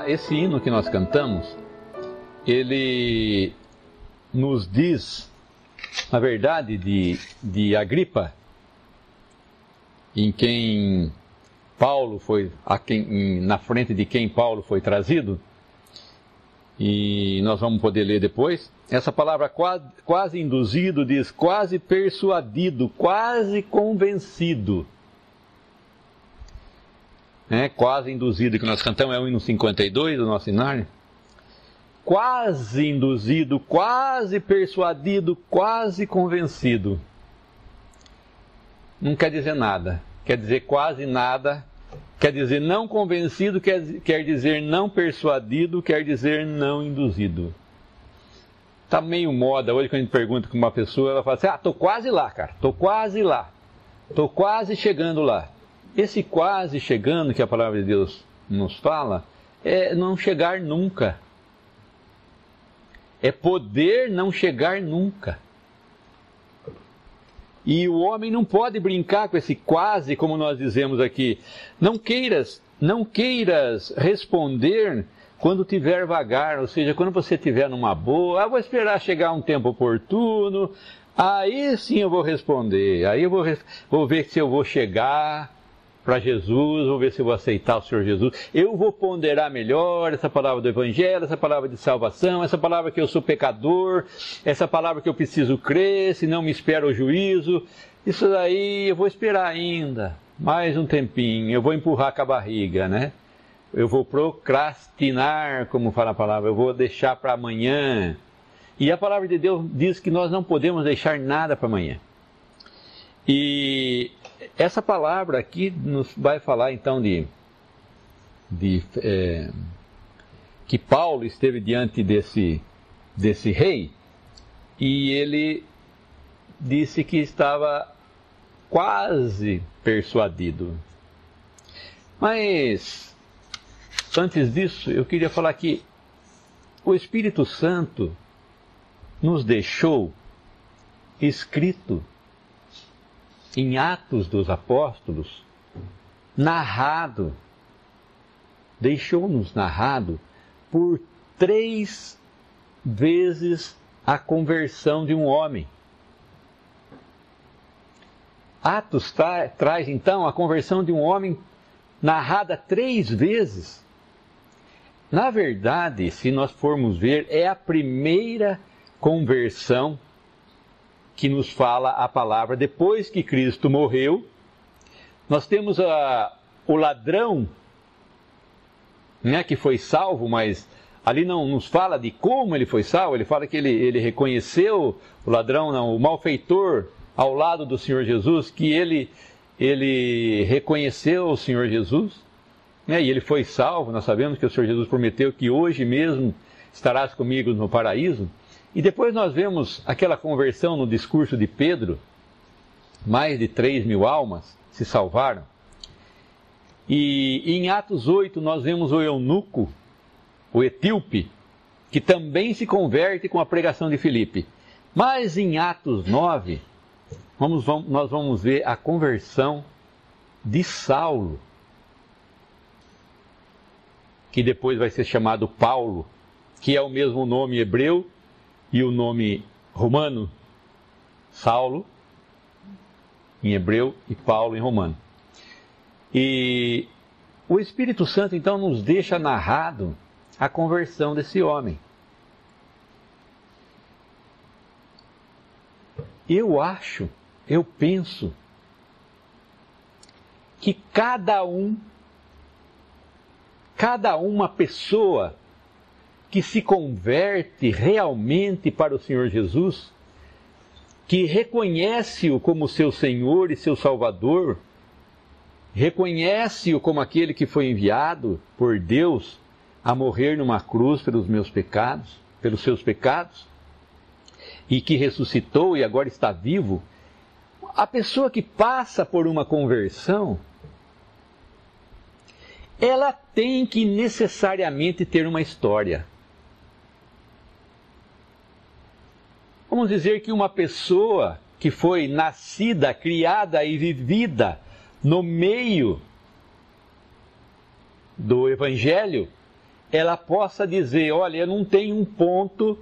Esse hino que nós cantamos, ele nos diz, na verdade, de Agripa, em quem Paulo foi, na frente de quem Paulo foi trazido, e nós vamos poder ler depois. Essa palavra quase induzido diz quase persuadido, quase convencido. Quase induzido, que nós cantamos, é o hino 52 do nosso hinário. Quase induzido, quase persuadido, quase convencido. Não quer dizer nada, quer dizer quase nada, quer dizer não convencido, quer dizer não persuadido, quer dizer não induzido. Está meio moda hoje, quando a gente pergunta com uma pessoa, ela fala assim: estou quase lá, cara, estou quase lá, estou quase chegando lá. Esse quase chegando que a palavra de Deus nos fala, é não chegar nunca. É poder não chegar nunca. E o homem não pode brincar com esse quase, como nós dizemos aqui. Não queiras responder quando tiver vagar, ou seja, quando você estiver numa boa, vou esperar chegar um tempo oportuno, aí sim eu vou responder, aí eu vou ver se eu vou chegar para Jesus, vou ver se eu vou aceitar o Senhor Jesus, eu vou ponderar melhor essa palavra do Evangelho, essa palavra de salvação, essa palavra que eu sou pecador, essa palavra que eu preciso crer, se não me espera o juízo. Isso daí eu vou esperar ainda, mais um tempinho, eu vou empurrar com a barriga, né? Eu vou procrastinar, como fala a palavra, eu vou deixar para amanhã. E a palavra de Deus diz que nós não podemos deixar nada para amanhã. E essa palavra aqui nos vai falar então que Paulo esteve diante desse rei e ele disse que estava quase persuadido. Mas antes disso, eu queria falar que o Espírito Santo nos deixou escrito em Atos dos Apóstolos, deixou-nos narrado por 3 vezes a conversão de um homem. Atos traz então a conversão de um homem narrada 3 vezes. Na verdade, se nós formos ver, é a primeira conversão que nos fala a palavra depois que Cristo morreu. Nós temos o ladrão, que foi salvo, mas ali não nos fala de como ele foi salvo. Ele fala que ele reconheceu o ladrão, não, o malfeitor ao lado do Senhor Jesus, que ele reconheceu o Senhor Jesus, e ele foi salvo. Nós sabemos que o Senhor Jesus prometeu que hoje mesmo estarás comigo no paraíso. E depois nós vemos aquela conversão no discurso de Pedro, mais de 3.000 almas se salvaram. E em Atos 8 nós vemos o eunuco, o etíope, que também se converte com a pregação de Filipe. Mas em Atos 9, nós vamos ver a conversão de Saulo, que depois vai ser chamado Paulo, que é o mesmo nome hebreu e o nome romano, Saulo em hebreu e Paulo em romano. E o Espírito Santo então nos deixa narrado a conversão desse homem. Eu penso que cada uma pessoa que se converte realmente para o Senhor Jesus, que reconhece-o como seu Senhor e seu Salvador, reconhece-o como aquele que foi enviado por Deus a morrer numa cruz pelos seus pecados, e que ressuscitou e agora está vivo, a pessoa que passa por uma conversão, ela tem que necessariamente ter uma história. Vamos dizer que uma pessoa que foi nascida, criada e vivida no meio do Evangelho, ela possa dizer, olha, eu não tenho um ponto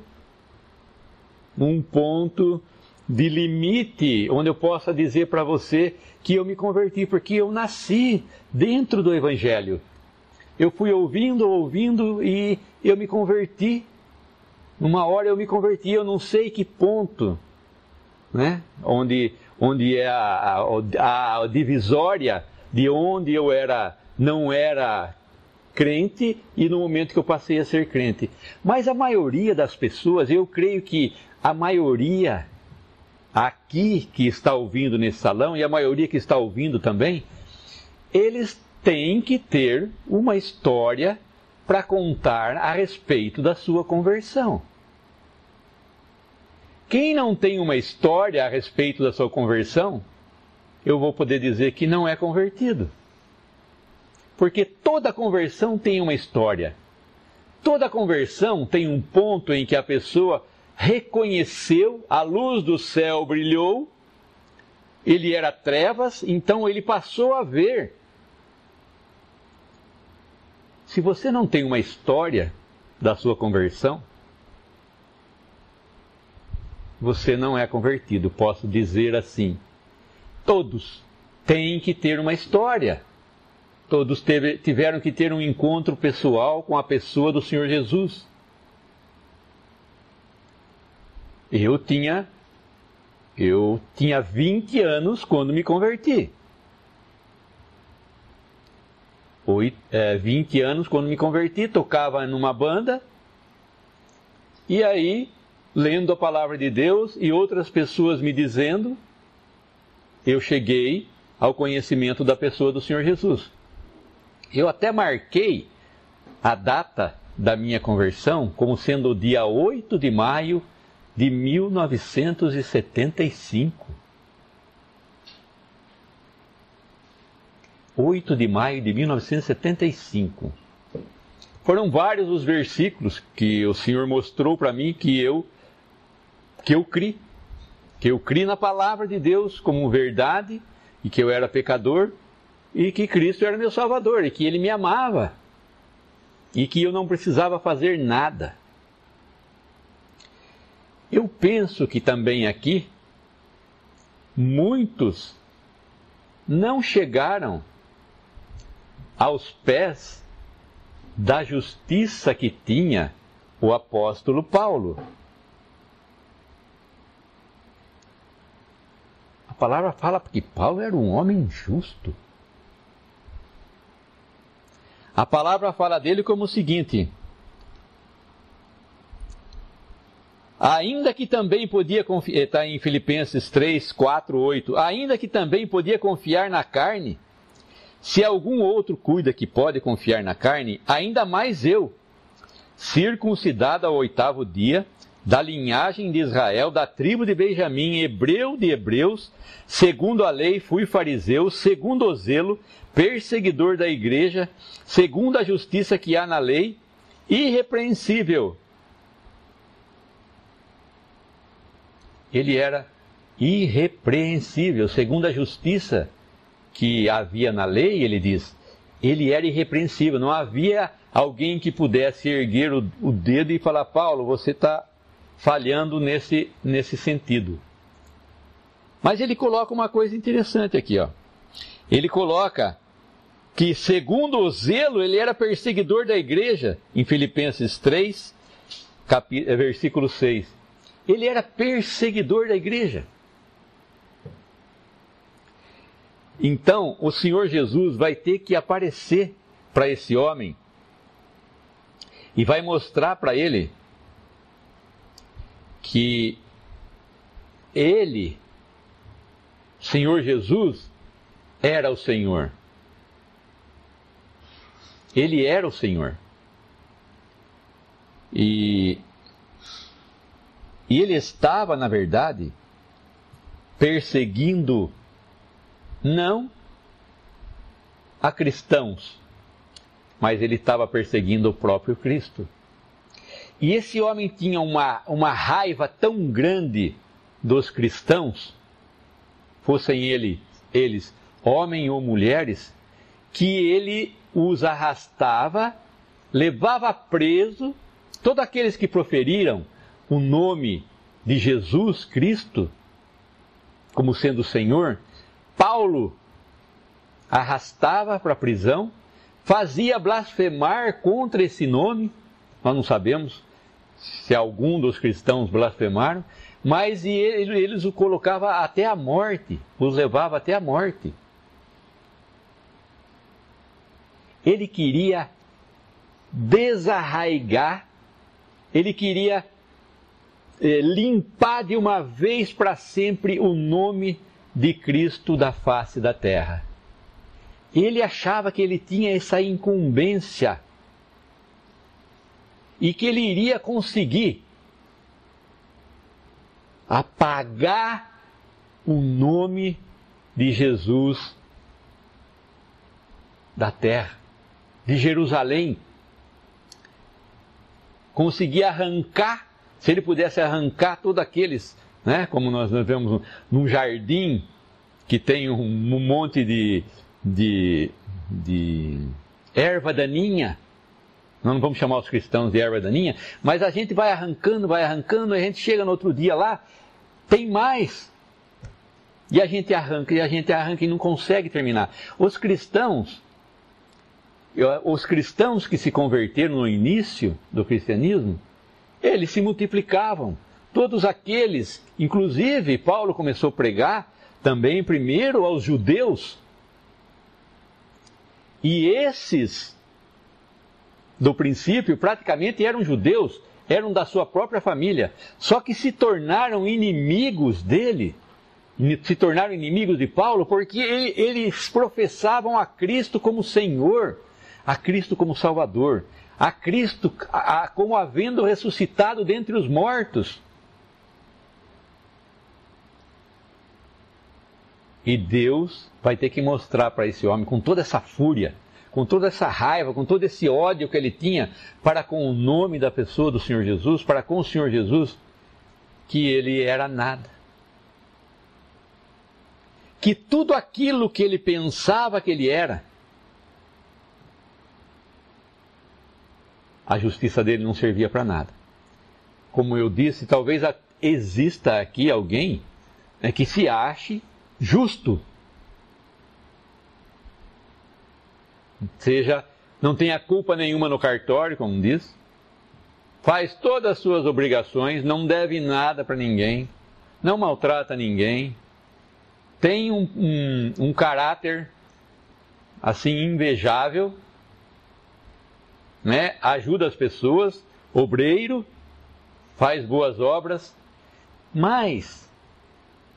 de limite onde eu possa dizer para você que eu me converti, porque eu nasci dentro do Evangelho. Eu fui ouvindo e eu me converti. Numa hora eu me converti, eu não sei que ponto, né? Onde é a divisória de onde eu não era crente e no momento que eu passei a ser crente. Mas a maioria das pessoas, eu creio que a maioria aqui que está ouvindo nesse salão e a maioria que está ouvindo também, eles têm que ter uma história para contar a respeito da sua conversão. Quem não tem uma história a respeito da sua conversão, eu vou poder dizer que não é convertido. Porque toda conversão tem uma história. Toda conversão tem um ponto em que a pessoa reconheceu, a luz do céu brilhou, ele era trevas, então ele passou a ver. Se você não tem uma história da sua conversão, você não é convertido, posso dizer assim. Todos têm que ter uma história. Todos tiveram que ter um encontro pessoal com a pessoa do Senhor Jesus. Eu tinha 20 anos quando me converti. 20 anos quando me converti, tocava numa banda, e aí, lendo a palavra de Deus e outras pessoas me dizendo, eu cheguei ao conhecimento da pessoa do Senhor Jesus. Eu até marquei a data da minha conversão como sendo o dia 8 de maio de 1975. 8 de maio de 1975. Foram vários os versículos que o Senhor mostrou para mim que eu criei. Que eu criei na palavra de Deus como verdade, e que eu era pecador, e que Cristo era meu Salvador, e que Ele me amava, e que eu não precisava fazer nada. Eu penso que também aqui, muitos não chegaram aos pés da justiça que tinha o apóstolo Paulo. A palavra fala que Paulo era um homem justo. A palavra fala dele como o seguinte: ainda que também podia confiar, está em Filipenses 3, 4, 8, ainda que também podia confiar na carne, se algum outro cuida que pode confiar na carne, ainda mais eu, circuncidado ao 8º dia, da linhagem de Israel, da tribo de Benjamim, hebreu de hebreus, segundo a lei fui fariseu, segundo o zelo, perseguidor da igreja, segundo a justiça que há na lei, irrepreensível. Ele era irrepreensível, segundo a justiça que havia na lei, ele diz, ele era irrepreensível, não havia alguém que pudesse erguer o dedo e falar, Paulo, você está falhando nesse sentido. Mas ele coloca uma coisa interessante aqui, ó. Ele coloca que, segundo o zelo, ele era perseguidor da igreja, em Filipenses 3, versículo 6. Ele era perseguidor da igreja. Então, o Senhor Jesus vai ter que aparecer para esse homem e vai mostrar para ele que ele, Senhor Jesus, era o Senhor. Ele era o Senhor. E ele estava, na verdade, perseguindo não a cristãos, mas ele estava perseguindo o próprio Cristo. E esse homem tinha uma raiva tão grande dos cristãos, fossem eles homens ou mulheres, que ele os arrastava, levava preso todos aqueles que proferiram o nome de Jesus Cristo como sendo o Senhor. Paulo arrastava para a prisão, fazia blasfemar contra esse nome. Nós não sabemos se algum dos cristãos blasfemaram, mas eles o colocavam até a morte, os levava até a morte. Ele queria desarraigar, ele queria limpar de uma vez para sempre o nome de Cristo da face da terra. Ele achava que ele tinha essa incumbência e que ele iria conseguir apagar o nome de Jesus da terra, de Jerusalém. Conseguir arrancar, se ele pudesse arrancar todos aqueles, né, como nós vemos num jardim que tem um monte de erva daninha. Nós não vamos chamar os cristãos de erva daninha, mas a gente vai arrancando, e a gente chega no outro dia lá, tem mais. E a gente arranca e não consegue terminar. Os cristãos que se converteram no início do cristianismo, eles se multiplicavam. Todos aqueles, inclusive Paulo começou a pregar também primeiro aos judeus. E esses, do princípio, praticamente eram judeus, eram da sua própria família, só que se tornaram inimigos dele, se tornaram inimigos de Paulo, porque eles professavam a Cristo como Senhor, a Cristo como Salvador, a Cristo como havendo ressuscitado dentre os mortos. E Deus vai ter que mostrar para esse homem, com toda essa fúria, com toda essa raiva, com todo esse ódio que ele tinha para com o nome da pessoa do Senhor Jesus, para com o Senhor Jesus, que ele era nada. Que tudo aquilo que ele pensava que ele era, a justiça dele não servia para nada. Como eu disse, talvez exista aqui alguém que se ache justo. Seja, não tenha culpa nenhuma no cartório, como diz, faz todas as suas obrigações, não deve nada para ninguém, não maltrata ninguém, tem um caráter assim invejável, né? Ajuda as pessoas, obreiro, faz boas obras, mas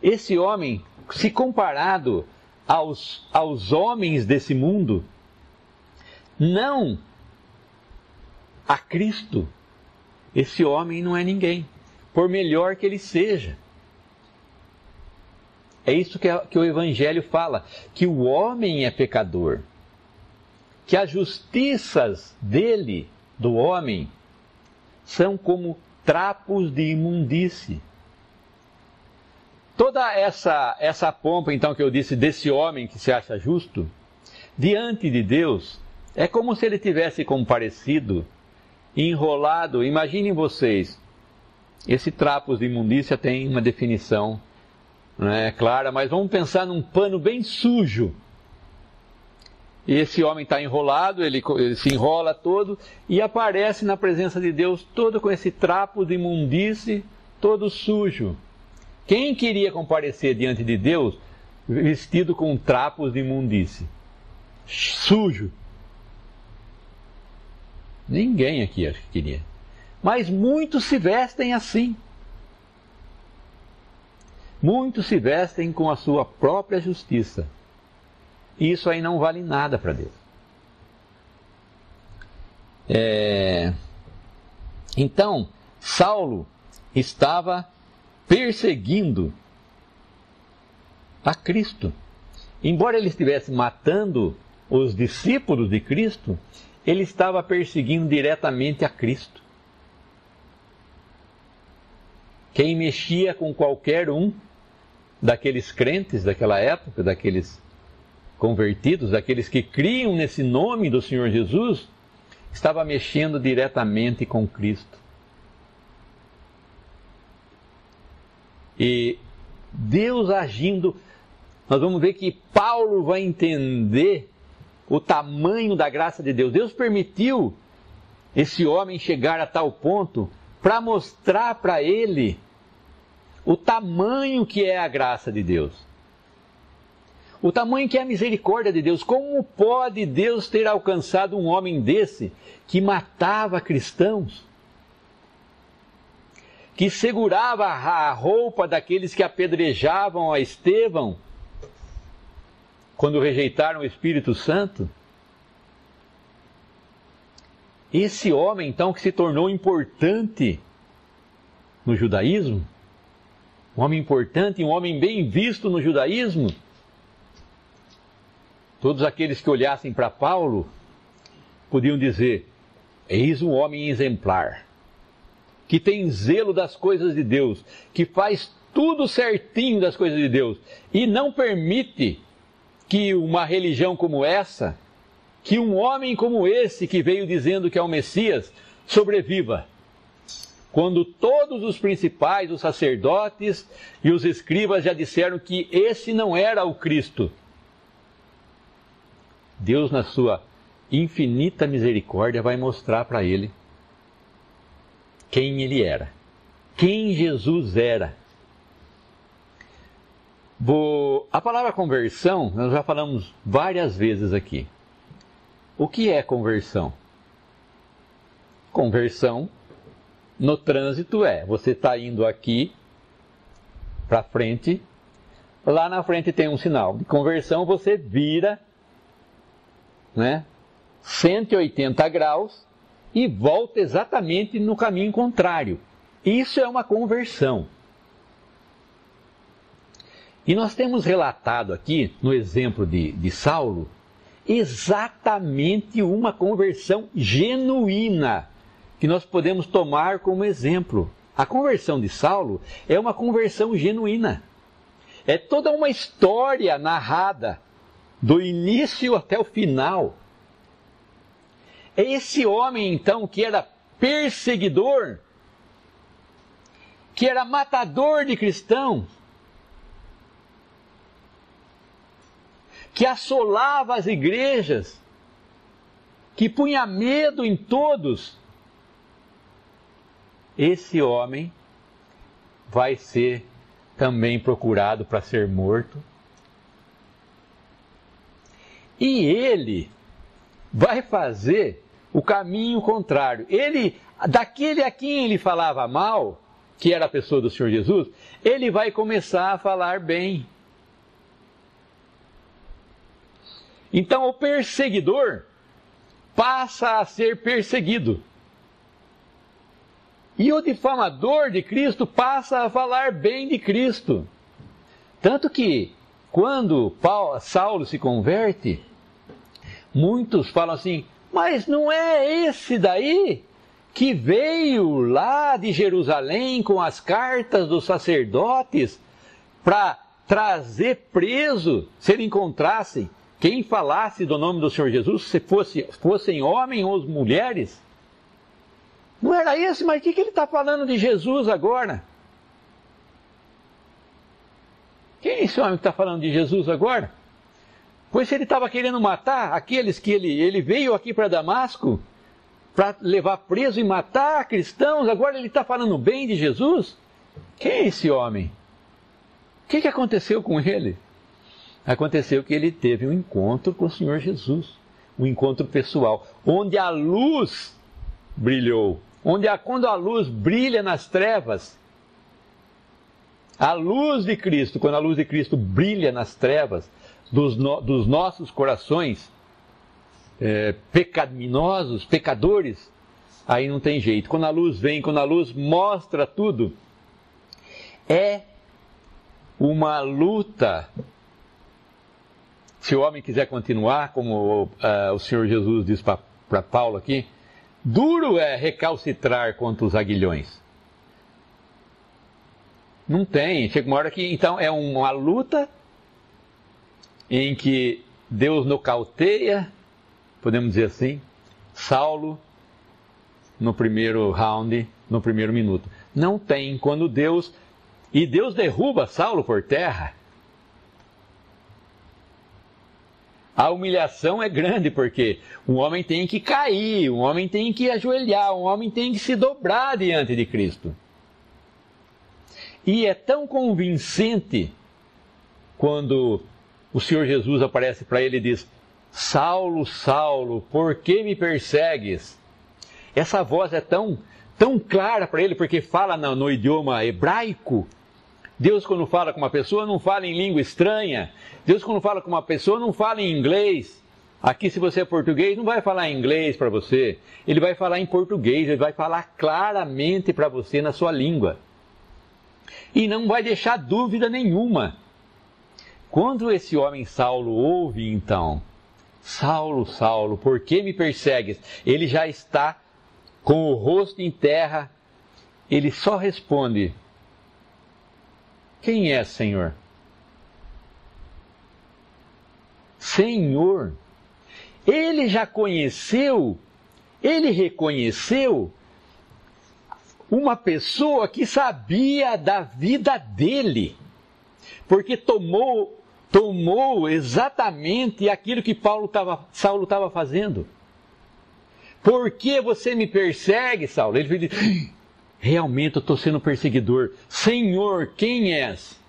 esse homem, se comparado aos homens desse mundo, não a Cristo, esse homem não é ninguém, por melhor que ele seja. É isso que o Evangelho fala, que o homem é pecador, que as justiças dele, do homem, são como trapos de imundície. Toda essa pompa, então, que eu disse desse homem que se acha justo, diante de Deus, é como se ele tivesse comparecido, enrolado. Imaginem vocês, esse trapos de imundícia tem uma definição, não é clara, mas vamos pensar num pano bem sujo. E esse homem está enrolado, ele se enrola todo e aparece na presença de Deus todo com esse trapo de imundície, todo sujo. Quem queria comparecer diante de Deus vestido com trapos de imundície? Sujo. Ninguém aqui acho que queria. Mas muitos se vestem assim. Muitos se vestem com a sua própria justiça. E isso aí não vale nada para Deus. Então, Saulo estava perseguindo a Cristo. Embora ele estivesse matando os discípulos de Cristo, ele estava perseguindo diretamente a Cristo. Quem mexia com qualquer um daqueles crentes daquela época, daqueles convertidos, daqueles que criam nesse nome do Senhor Jesus, estava mexendo diretamente com Cristo. E Deus agindo, nós vamos ver que Paulo vai entender o tamanho da graça de Deus. Deus permitiu esse homem chegar a tal ponto para mostrar para ele o tamanho que é a graça de Deus. O tamanho que é a misericórdia de Deus. Como pode Deus ter alcançado um homem desse que matava cristãos? Que segurava a roupa daqueles que apedrejavam a Estevão quando rejeitaram o Espírito Santo? Esse homem, então, que se tornou importante no judaísmo, um homem importante, um homem bem visto no judaísmo, todos aqueles que olhassem para Paulo podiam dizer: eis um homem exemplar, que tem zelo das coisas de Deus, que faz tudo certinho das coisas de Deus, e não permite que uma religião como essa, que um homem como esse que veio dizendo que é o Messias, sobreviva. Quando todos os principais, os sacerdotes e os escribas já disseram que esse não era o Cristo. Deus, na sua infinita misericórdia, vai mostrar para ele quem ele era, quem Jesus era. A palavra conversão, nós já falamos várias vezes aqui. O que é conversão? Conversão no trânsito você está indo aqui para frente, lá na frente tem um sinal de conversão, você vira 180 graus e volta exatamente no caminho contrário. Isso é uma conversão. E nós temos relatado aqui, no exemplo de Saulo, exatamente uma conversão genuína, que nós podemos tomar como exemplo. A conversão de Saulo é uma conversão genuína. É toda uma história narrada, do início até o final. É esse homem, então, que era perseguidor, que era matador de cristãos, que assolava as igrejas, que punha medo em todos. Esse homem vai ser também procurado para ser morto. E ele vai fazer o caminho contrário. Daquele a quem ele falava mal, que era a pessoa do Senhor Jesus, ele vai começar a falar bem. Então o perseguidor passa a ser perseguido. E o difamador de Cristo passa a falar bem de Cristo. Tanto que, quando Saulo se converte, muitos falam assim: mas não é esse daí que veio lá de Jerusalém com as cartas dos sacerdotes para trazer preso, se ele encontrasse quem falasse do nome do Senhor Jesus, se fossem homens ou mulheres? Não era esse, mas o que ele está falando de Jesus agora? Quem é esse homem que está falando de Jesus agora? Pois se ele estava querendo matar aqueles que ele veio aqui para Damasco, para levar preso e matar cristãos, agora ele está falando bem de Jesus? Quem é esse homem? O que aconteceu com ele? Aconteceu que ele teve um encontro com o Senhor Jesus, um encontro pessoal, onde a luz brilhou. Quando a luz brilha nas trevas, a luz de Cristo, quando a luz de Cristo brilha nas trevas dos nossos corações pecaminosos, pecadores, aí não tem jeito. Quando a luz vem, quando a luz mostra tudo, é uma luta. Se o homem quiser continuar, como o Senhor Jesus diz para Paulo aqui, duro é recalcitrar contra os aguilhões. Não tem. Chega uma hora que, então, é uma luta em que Deus nocauteia, podemos dizer assim, Saulo no primeiro round, no primeiro minuto. Não tem. Quando Deus derruba Saulo por terra, a humilhação é grande, porque um homem tem que cair, um homem tem que ajoelhar, um homem tem que se dobrar diante de Cristo. E é tão convincente quando o Senhor Jesus aparece para ele e diz: Saulo, Saulo, por que me persegues? Essa voz é tão clara para ele, porque fala no idioma hebraico. Deus, quando fala com uma pessoa, não fala em língua estranha. Deus, quando fala com uma pessoa, não fala em inglês. Aqui, se você é português, não vai falar em inglês para você. Ele vai falar em português, ele vai falar claramente para você na sua língua. E não vai deixar dúvida nenhuma. Quando esse homem Saulo ouve, então, Saulo, Saulo, por que me persegues? Ele já está com o rosto em terra, ele só responde: quem é, Senhor? Senhor. Ele já conheceu, ele reconheceu uma pessoa que sabia da vida dele, porque tomou exatamente aquilo que Saulo estava fazendo. Por que você me persegue, Saulo? Ele diz: realmente eu estou sendo perseguidor. Senhor, quem és?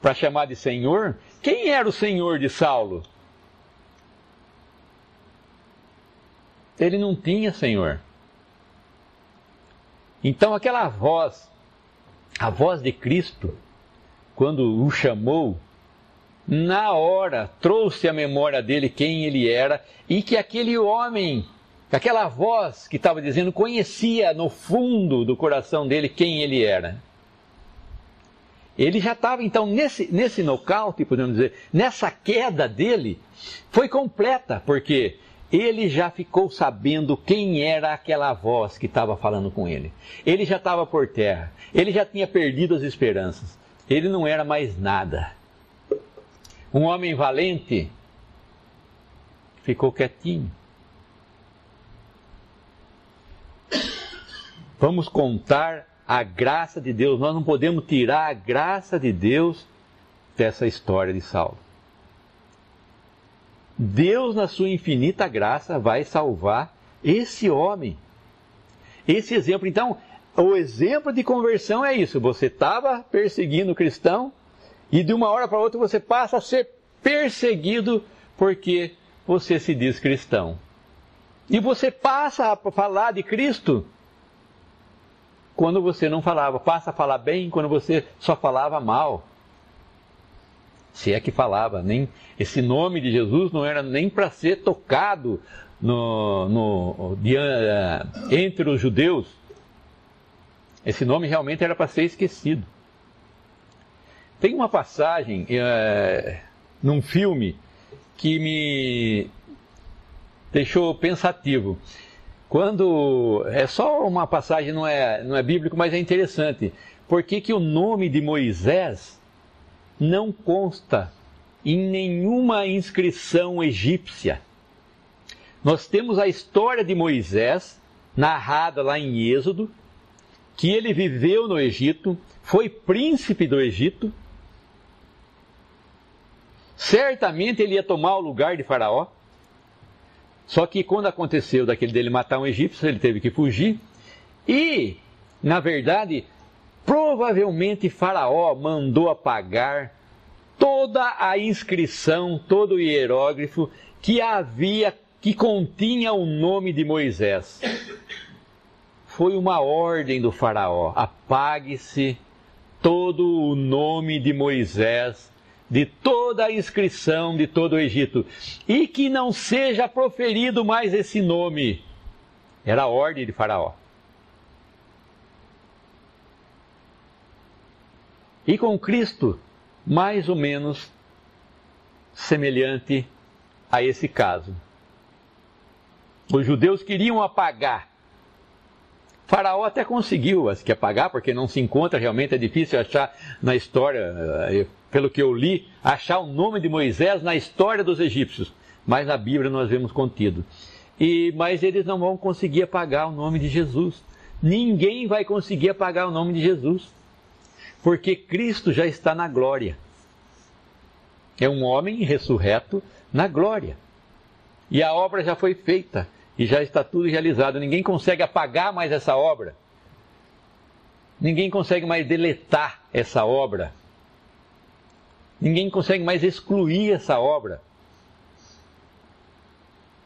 Para chamar de Senhor, quem era o Senhor de Saulo? Ele não tinha Senhor. Então aquela voz, a voz de Cristo, quando o chamou, na hora trouxe à memória dele quem ele era e que aquele homem, aquela voz que estava dizendo, conhecia no fundo do coração dele quem ele era. Ele já estava, então, nesse nocaute, podemos dizer, nessa queda dele, foi completa, porque ele já ficou sabendo quem era aquela voz que estava falando com ele. Ele já estava por terra, ele já tinha perdido as esperanças, ele não era mais nada. Um homem valente ficou quietinho. Vamos contar a graça de Deus. Nós não podemos tirar a graça de Deus dessa história de Saulo. Deus, na sua infinita graça, vai salvar esse homem. Esse exemplo, então, o exemplo de conversão é isso. Você estava perseguindo o cristão e de uma hora para outra você passa a ser perseguido porque você se diz cristão. E você passa a falar de Cristo quando você não falava. Passa a falar bem quando você só falava mal. Se é que falava. Nem esse nome de Jesus não era nem para ser tocado entre os judeus. Esse nome realmente era para ser esquecido. Tem uma passagem num filme que me deixou pensativo. É só uma passagem, não é bíblico, mas é interessante. Por que o nome de Moisés não consta em nenhuma inscrição egípcia? Nós temos a história de Moisés, narrada lá em Êxodo, que ele viveu no Egito, foi príncipe do Egito. Certamente ele ia tomar o lugar de Faraó. Só que quando aconteceu dele matar um egípcio, ele teve que fugir. E, na verdade, provavelmente Faraó mandou apagar toda a inscrição, todo o hierógrafo que continha o nome de Moisés. Foi uma ordem do Faraó: apague-se todo o nome de Moisés de toda a inscrição de todo o Egito, e que não seja proferido mais esse nome. Era a ordem de Faraó. E com Cristo, mais ou menos semelhante a esse caso. Os judeus queriam apagar Faraó até conseguiu que apagar, porque não se encontra, realmente é difícil achar na história, pelo que eu li, achar o nome de Moisés na história dos egípcios. Mas na Bíblia nós vemos contido. Mas eles não vão conseguir apagar o nome de Jesus. Ninguém vai conseguir apagar o nome de Jesus. Porque Cristo já está na glória. É um homem ressurreto na glória. E a obra já foi feita. E já está tudo realizado. Ninguém consegue apagar mais essa obra. Ninguém consegue mais deletar essa obra. Ninguém consegue mais excluir essa obra.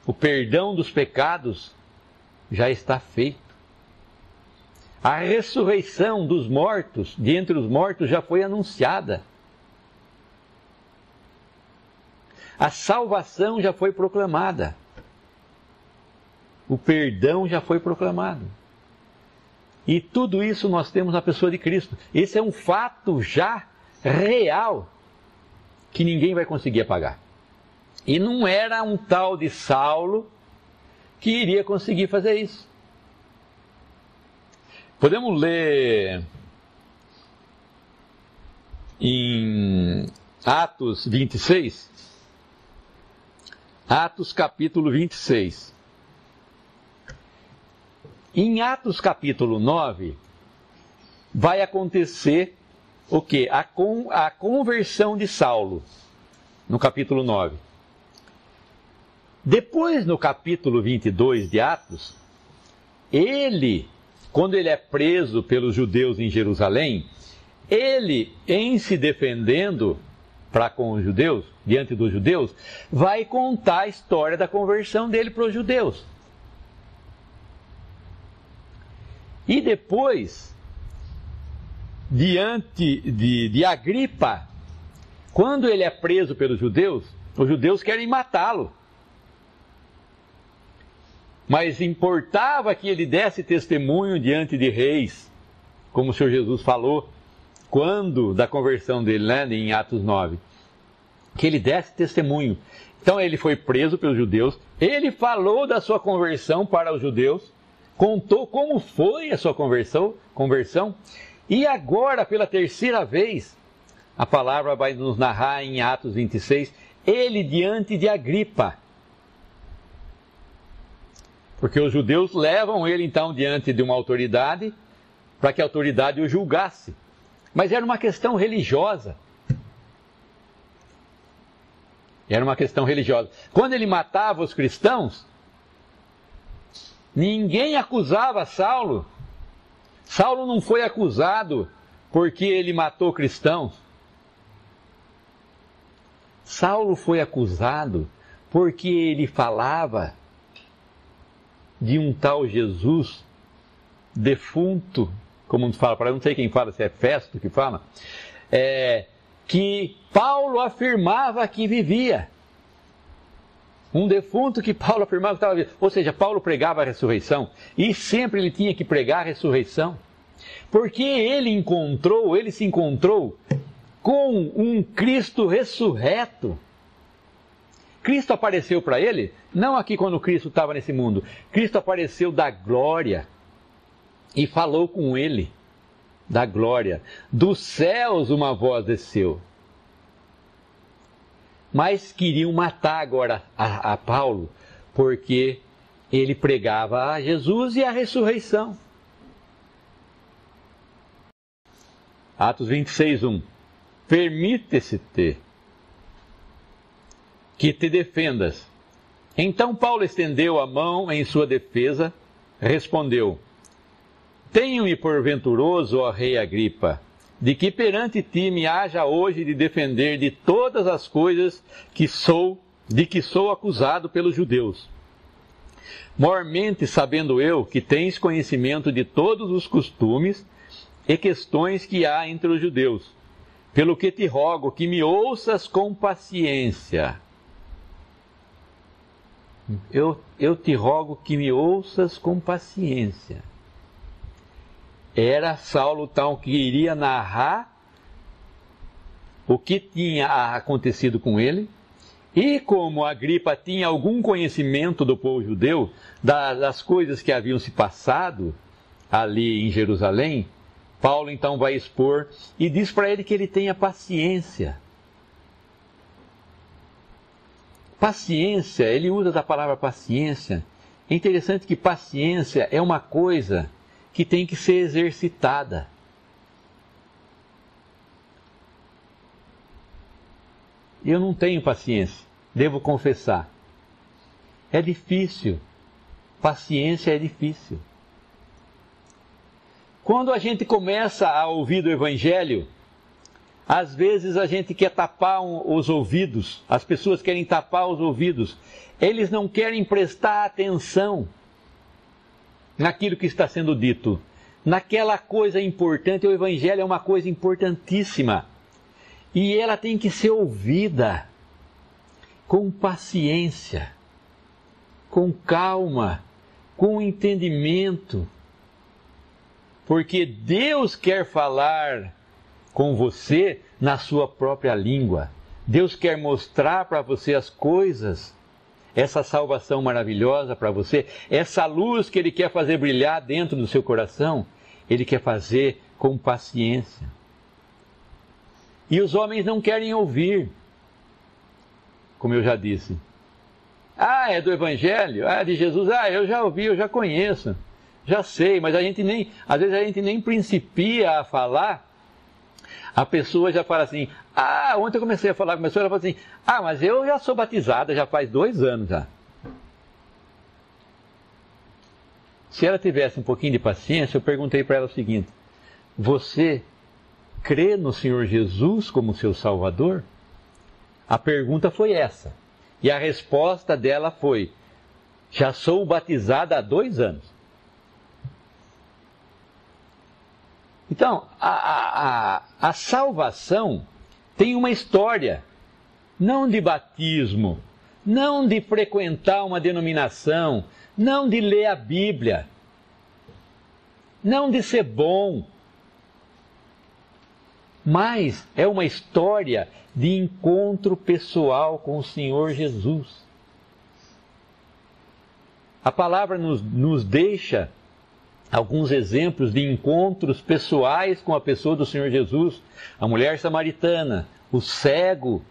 O perdão dos pecados já está feito. A ressurreição dos mortos, de entre os mortos, já foi anunciada. A salvação já foi proclamada. O perdão já foi proclamado. E tudo isso nós temos na pessoa de Cristo. Esse é um fato já real que ninguém vai conseguir apagar. E não era um tal de Saulo que iria conseguir fazer isso. Podemos ler em Atos 26? Atos capítulo 26. Em Atos capítulo 9, vai acontecer o quê? A conversão de Saulo, no capítulo 9. Depois, no capítulo 22 de Atos, quando ele é preso pelos judeus em Jerusalém, ele, em se defendendo para com os judeus, diante dos judeus, vai contar a história da conversão dele para os judeus. E depois, diante de Agripa, quando ele é preso pelos judeus, os judeus querem matá-lo. Mas importava que ele desse testemunho diante de reis, como o Senhor Jesus falou, quando da conversão dele, né, em Atos 9, que ele desse testemunho. Então ele foi preso pelos judeus, ele falou da sua conversão para os judeus, contou como foi a sua conversão, e agora, pela terceira vez, a palavra vai nos narrar em Atos 26, ele diante de Agripa. Porque os judeus levam ele então diante de uma autoridade, para que a autoridade o julgasse. Mas era uma questão religiosa. Era uma questão religiosa. Quando ele matava os cristãos, ninguém acusava Saulo. Saulo não foi acusado porque ele matou cristãos. Saulo foi acusado porque ele falava de um tal Jesus defunto, como nos fala, não sei quem fala, se é Festo que fala, que Paulo afirmava que vivia. Um defunto que Paulo afirmava que estava vivo. Ou seja, Paulo pregava a ressurreição e sempre ele tinha que pregar a ressurreição. Porque ele se encontrou com um Cristo ressurreto. Cristo apareceu para ele, não aqui quando Cristo estava nesse mundo. Cristo apareceu da glória e falou com ele da glória. Dos céus uma voz desceu. Mas queriam matar agora a Paulo, porque ele pregava a Jesus e a ressurreição. Atos 26, 1. Permite-se-te que te defendas. Então Paulo estendeu a mão em sua defesa, respondeu: Tenho-me por venturoso, ó rei Agripa, de que perante ti me haja hoje de defender de todas as coisas de que sou acusado pelos judeus. Mormente sabendo eu que tens conhecimento de todos os costumes e questões que há entre os judeus, pelo que te rogo que me ouças com paciência. Eu te rogo que me ouças com paciência. Era Saulo tal que iria narrar o que tinha acontecido com ele, e como Agripa tinha algum conhecimento do povo judeu, das coisas que haviam se passado, ali em Jerusalém, Paulo então vai expor e diz para ele que ele tenha paciência. Paciência, ele usa da palavra paciência. É interessante que paciência é uma coisa que tem que ser exercitada. Eu não tenho paciência, devo confessar. É difícil. Paciência é difícil. Quando a gente começa a ouvir do Evangelho, às vezes a gente quer tapar os ouvidos, as pessoas querem tapar os ouvidos, eles não querem prestar atenção naquilo que está sendo dito, naquela coisa importante. O Evangelho é uma coisa importantíssima e ela tem que ser ouvida com paciência, com calma, com entendimento, porque Deus quer falar com você na sua própria língua. Deus quer mostrar para você as coisas, essa salvação maravilhosa para você, essa luz que Ele quer fazer brilhar dentro do seu coração, Ele quer fazer com paciência. E os homens não querem ouvir, como eu já disse. Ah, é do Evangelho? Ah, é de Jesus? Ah, eu já ouvi, eu já conheço, já sei, mas às vezes a gente nem principia a falar. A pessoa já fala assim, ontem eu comecei a falar com a pessoa, ela fala assim, mas eu já sou batizada, já faz 2 anos já. Se ela tivesse um pouquinho de paciência, eu perguntei para ela o seguinte, você crê no Senhor Jesus como seu Salvador? A pergunta foi essa. E a resposta dela foi, já sou batizada há 2 anos. Então, a salvação tem uma história, não de batismo, não de frequentar uma denominação, não de ler a Bíblia, não de ser bom, mas é uma história de encontro pessoal com o Senhor Jesus. A palavra nos deixa alguns exemplos de encontros pessoais com a pessoa do Senhor Jesus. A mulher samaritana, o cego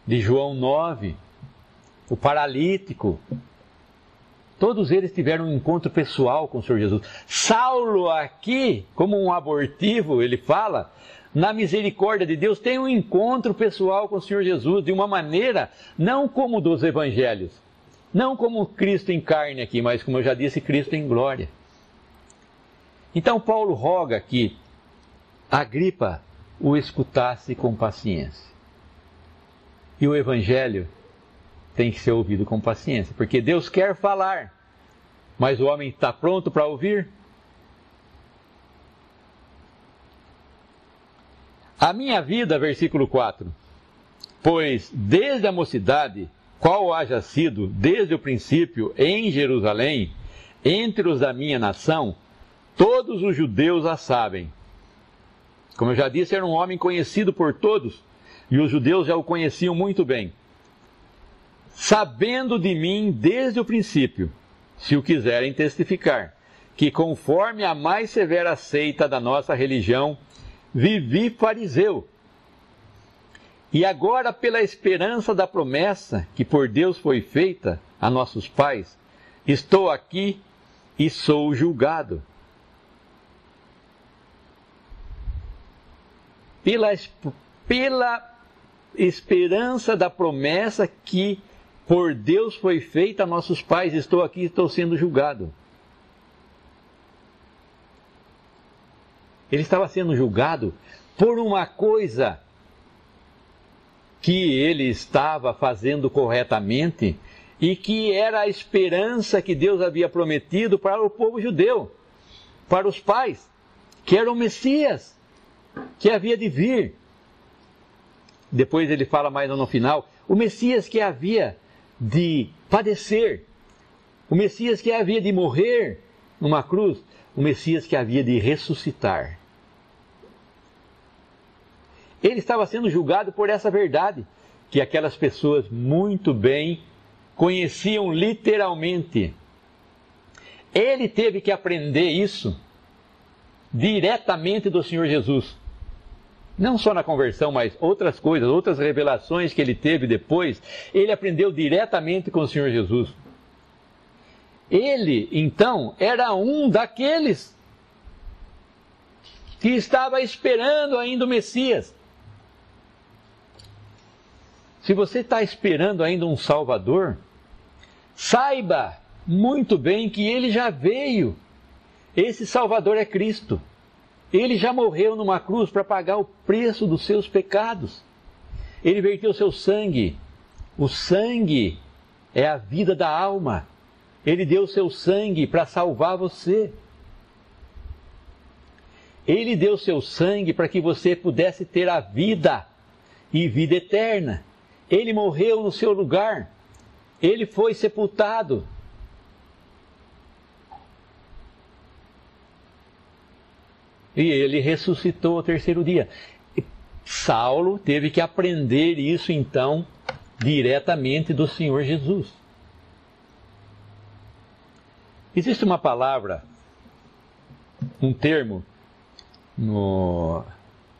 de João 9, o paralítico. Todos eles tiveram um encontro pessoal com o Senhor Jesus. Saulo aqui, como um abortivo, ele fala, na misericórdia de Deus, tem um encontro pessoal com o Senhor Jesus, de uma maneira, não como dos evangelhos, não como Cristo em carne aqui, mas como eu já disse, Cristo em glória. Então Paulo roga que Agripa o escutasse com paciência. E o Evangelho tem que ser ouvido com paciência, porque Deus quer falar, mas o homem está pronto para ouvir? A minha vida, versículo 4, pois desde a mocidade, qual haja sido desde o princípio em Jerusalém, entre os da minha nação, todos os judeus a sabem. Como eu já disse, era um homem conhecido por todos, e os judeus já o conheciam muito bem. Sabendo de mim desde o princípio, se o quiserem testificar, que conforme a mais severa seita da nossa religião, vivi fariseu. E agora, pela esperança da promessa que por Deus foi feita a nossos pais, estou aqui e sou julgado. Pela esperança da promessa que por Deus foi feita a nossos pais, estou aqui e estou sendo julgado. Ele estava sendo julgado por uma coisa que ele estava fazendo corretamente e que era a esperança que Deus havia prometido para o povo judeu, para os pais, que era o Messias, que havia de vir. Depois ele fala mais no final, o Messias que havia de padecer, o Messias que havia de morrer numa cruz, o Messias que havia de ressuscitar. Ele estava sendo julgado por essa verdade, que aquelas pessoas muito bem conheciam literalmente. Ele teve que aprender isso diretamente do Senhor Jesus. Não só na conversão, mas outras coisas, outras revelações que ele teve depois, ele aprendeu diretamente com o Senhor Jesus. Ele, então, era um daqueles que estava esperando ainda o Messias. Se você está esperando ainda um Salvador, saiba muito bem que ele já veio. Esse Salvador é Cristo. Ele já morreu numa cruz para pagar o preço dos seus pecados. Ele verteu seu sangue. O sangue é a vida da alma. Ele deu seu sangue para salvar você. Ele deu seu sangue para que você pudesse ter a vida e vida eterna. Ele morreu no seu lugar. Ele foi sepultado. E ele ressuscitou ao terceiro dia. Saulo teve que aprender isso, então, diretamente do Senhor Jesus. Existe uma palavra, um termo, no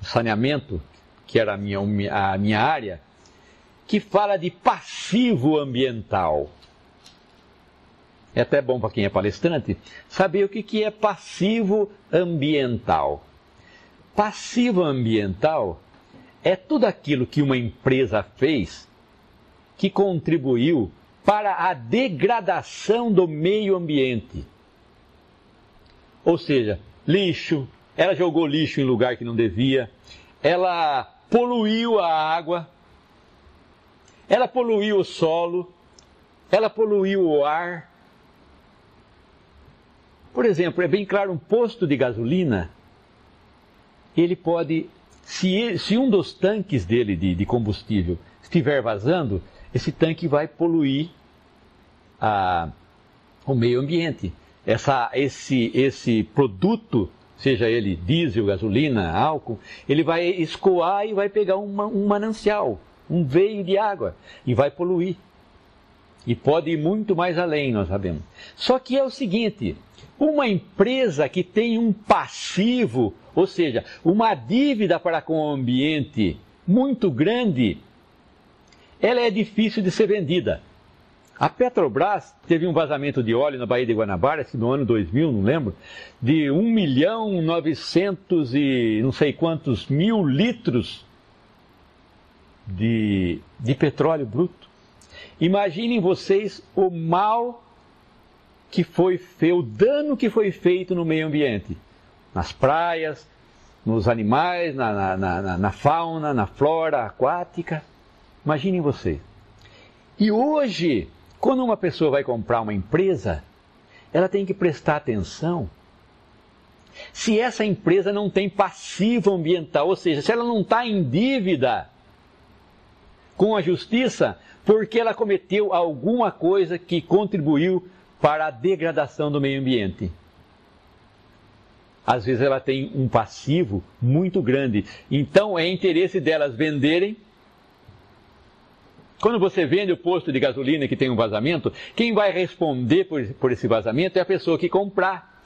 saneamento, que era a minha área, que fala de passivo ambiental. É até bom para quem é palestrante saber o que é passivo ambiental. Passivo ambiental é tudo aquilo que uma empresa fez que contribuiu para a degradação do meio ambiente. Ou seja, lixo, ela jogou lixo em lugar que não devia, ela poluiu a água, ela poluiu o solo, ela poluiu o ar. Por exemplo, é bem claro, um posto de gasolina, ele pode, se um dos tanques dele de combustível estiver vazando, esse tanque vai poluir o meio ambiente. Esse produto, seja ele diesel, gasolina, álcool, ele vai escoar e vai pegar um manancial, um veio de água, e vai poluir. E pode ir muito mais além, nós sabemos. Só que é o seguinte, uma empresa que tem um passivo, ou seja, uma dívida para com o ambiente muito grande, ela é difícil de ser vendida. A Petrobras teve um vazamento de óleo na Baía de Guanabara, no ano 2000, não lembro, de 1.900.000 e não sei quantos mil litros de petróleo bruto. Imaginem vocês o mal que foi feito, o dano que foi feito no meio ambiente, nas praias, nos animais, na fauna, na flora aquática. Imaginem vocês. E hoje, quando uma pessoa vai comprar uma empresa, ela tem que prestar atenção se essa empresa não tem passivo ambiental, ou seja, se ela não está em dívida com a justiça, porque ela cometeu alguma coisa que contribuiu para a degradação do meio ambiente. Às vezes ela tem um passivo muito grande, então é interesse delas venderem. Quando você vende o posto de gasolina que tem um vazamento, quem vai responder por esse vazamento é a pessoa que comprar.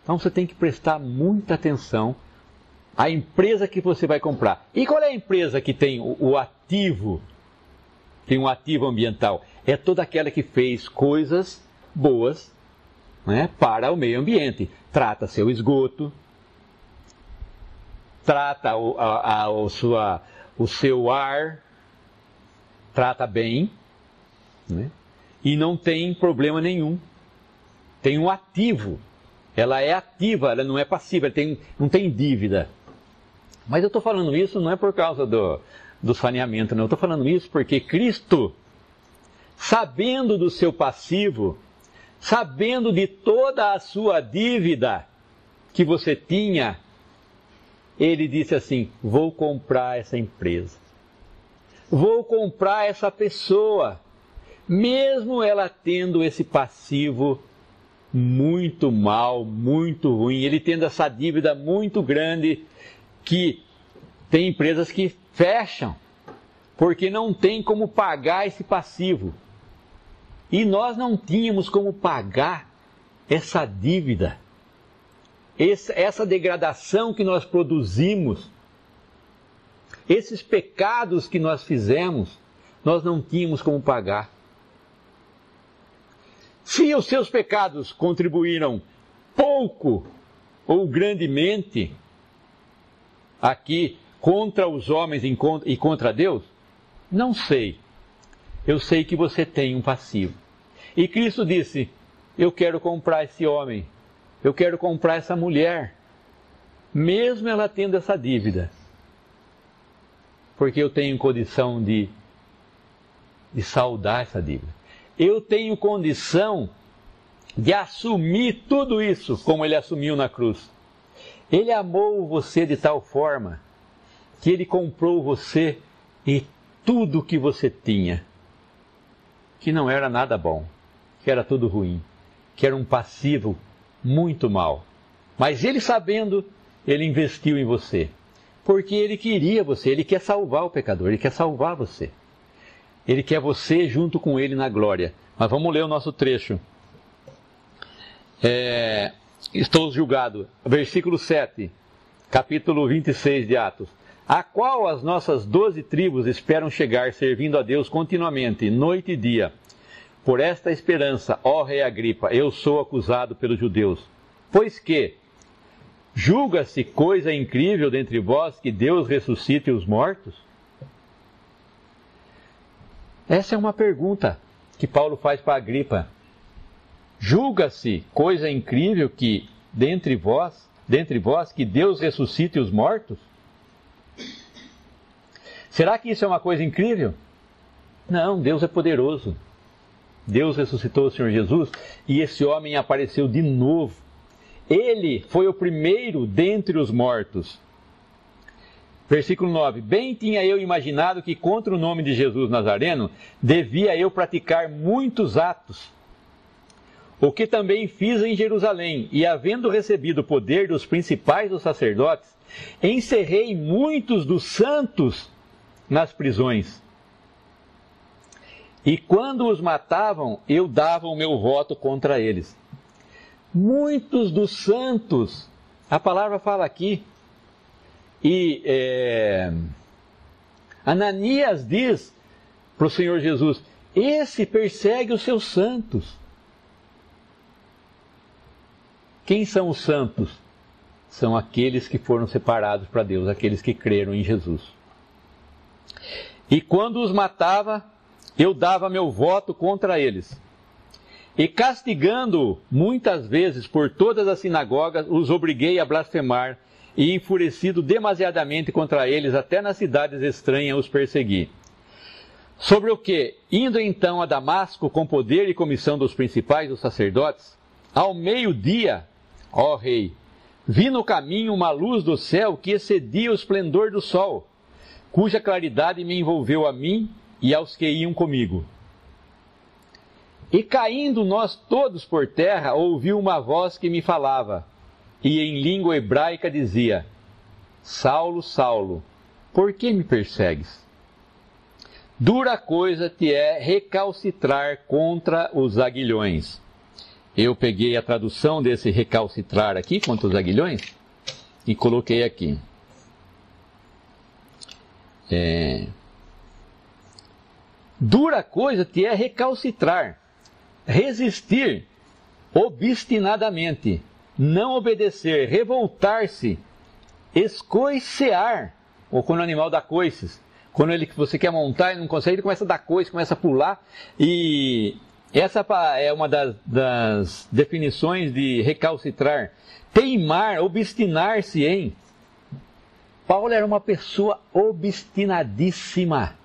Então você tem que prestar muita atenção à empresa que você vai comprar. E qual é a empresa que tem o ativo, tem um ativo ambiental? É toda aquela que fez coisas boas, né, para o meio ambiente. Trata seu esgoto, trata o seu ar, trata bem, né? E não tem problema nenhum. Tem um ativo. Ela é ativa, ela não é passiva, não tem dívida. Mas eu estou falando isso não é por causa do saneamento, não. Eu estou falando isso porque Cristo, sabendo do seu passivo, sabendo de toda a sua dívida que você tinha, ele disse assim: vou comprar essa empresa. Vou comprar essa pessoa, mesmo ela tendo esse passivo muito mal, muito ruim, ele tendo essa dívida muito grande, que tem empresas que fecham, porque não tem como pagar esse passivo. E nós não tínhamos como pagar essa dívida. essa degradação que nós produzimos, esses pecados que nós fizemos, nós não tínhamos como pagar. Se os seus pecados contribuíram pouco ou grandemente aqui contra os homens e contra Deus, não sei. Eu sei que você tem um passivo. E Cristo disse, eu quero comprar esse homem, eu quero comprar essa mulher, mesmo ela tendo essa dívida, porque eu tenho condição de saldar essa dívida. Eu tenho condição de assumir tudo isso como ele assumiu na cruz. Ele amou você de tal forma que ele comprou você e tudo que você tinha, que não era nada bom, que era tudo ruim, que era um passivo muito mal. Mas ele sabendo, ele investiu em você, porque ele queria você, ele quer salvar o pecador, ele quer salvar você. Ele quer você junto com ele na glória. Mas vamos ler o nosso trecho. Estou julgado. Versículo 7, capítulo 26 de Atos. A qual as nossas 12 tribos esperam chegar, servindo a Deus continuamente, noite e dia. Por esta esperança, ó rei Agripa, eu sou acusado pelos judeus. Pois que julga-se coisa incrível dentre vós que Deus ressuscite os mortos? Essa é uma pergunta que Paulo faz para Agripa. Julga-se coisa incrível que dentre vós que Deus ressuscite os mortos? Será que isso é uma coisa incrível? Não, Deus é poderoso. Deus ressuscitou o Senhor Jesus e esse homem apareceu de novo. Ele foi o primeiro dentre os mortos. Versículo 9. Bem tinha eu imaginado que contra o nome de Jesus Nazareno devia eu praticar muitos atos. O que também fiz em Jerusalém, e havendo recebido o poder dos principais dos sacerdotes, encerrei muitos dos santos nas prisões. E quando os matavam, eu dava o meu voto contra eles. Muitos dos santos, a palavra fala aqui. E Ananias diz para o Senhor Jesus, esse persegue os seus santos. Quem são os santos? São aqueles que foram separados para Deus, aqueles que creram em Jesus. E quando os matava, eu dava meu voto contra eles. E castigando muitas vezes por todas as sinagogas, os obriguei a blasfemar, e enfurecido demasiadamente contra eles, até nas cidades estranhas os persegui. Sobre o que, indo então a Damasco com poder e comissão dos principais dos sacerdotes, ao meio-dia, ó rei, vi no caminho uma luz do céu que excedia o esplendor do sol, cuja claridade me envolveu a mim e aos que iam comigo. E caindo nós todos por terra, ouvi uma voz que me falava, e em língua hebraica dizia, Saulo, Saulo, por que me persegues? Dura coisa te é recalcitrar contra os aguilhões. Eu peguei a tradução desse recalcitrar aqui, contra os aguilhões, e coloquei aqui. Dura coisa te é recalcitrar, resistir obstinadamente, não obedecer, revoltar-se, escoicear, ou quando o animal dá coices, quando você quer montar e não consegue, ele começa a dar coice, começa a pular, e essa é uma das definições de recalcitrar, teimar, obstinar-se em. Paulo era uma pessoa obstinadíssima,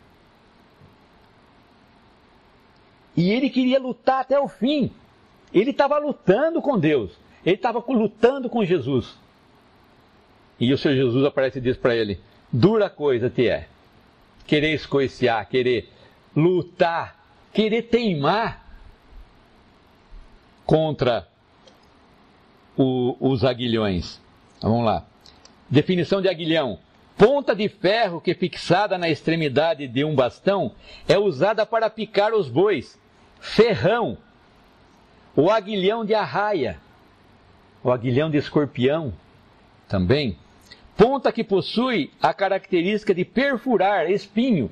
e ele queria lutar até o fim, ele estava lutando com Deus, ele estava lutando com Jesus. E o Senhor Jesus aparece e diz para ele, dura coisa te é, querer escoiciar, querer lutar, querer teimar contra os aguilhões. Então, vamos lá. Definição de aguilhão. Ponta de ferro que fixada na extremidade de um bastão é usada para picar os bois. Ferrão. O aguilhão de arraia. o aguilhão de escorpião também. Ponta que possui a característica de perfurar, espinho.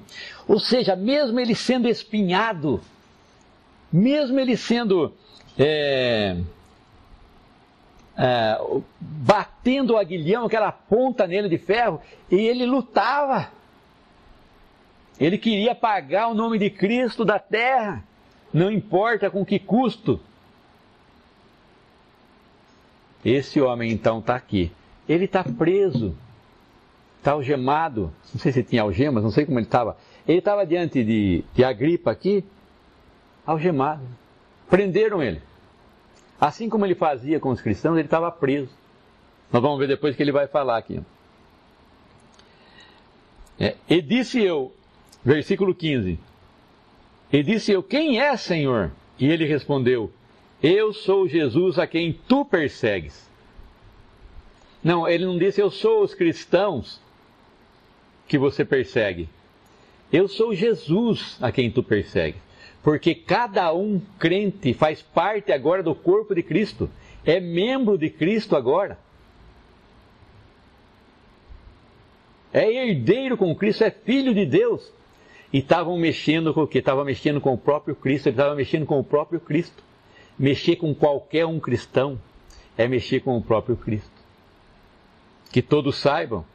Ou seja, mesmo ele sendo espinhado, mesmo ele sendo batendo o aguilhão, aquela ponta nele de ferro, e ele lutava. Ele queria apagar o nome de Cristo da terra, não importa com que custo. Esse homem então está aqui. Ele está preso, está algemado, não sei se tinha algemas, não sei como ele estava. Ele estava diante de Agripa aqui, algemado. Prenderam ele. Assim como ele fazia com os cristãos, ele estava preso. Nós vamos ver depois o que ele vai falar aqui. E disse eu, versículo 15, e disse eu, quem é, Senhor? E ele respondeu, eu sou Jesus a quem tu persegues. Não, ele não disse, eu sou os cristãos que você persegue. Eu sou Jesus a quem tu persegues. Porque cada um crente faz parte agora do corpo de Cristo. É membro de Cristo agora. É herdeiro com Cristo, é filho de Deus. E estavam mexendo com o quê? Estavam mexendo com o próprio Cristo. Ele estava mexendo com o próprio Cristo. Mexer com qualquer um cristão é mexer com o próprio Cristo. Que todos saibam.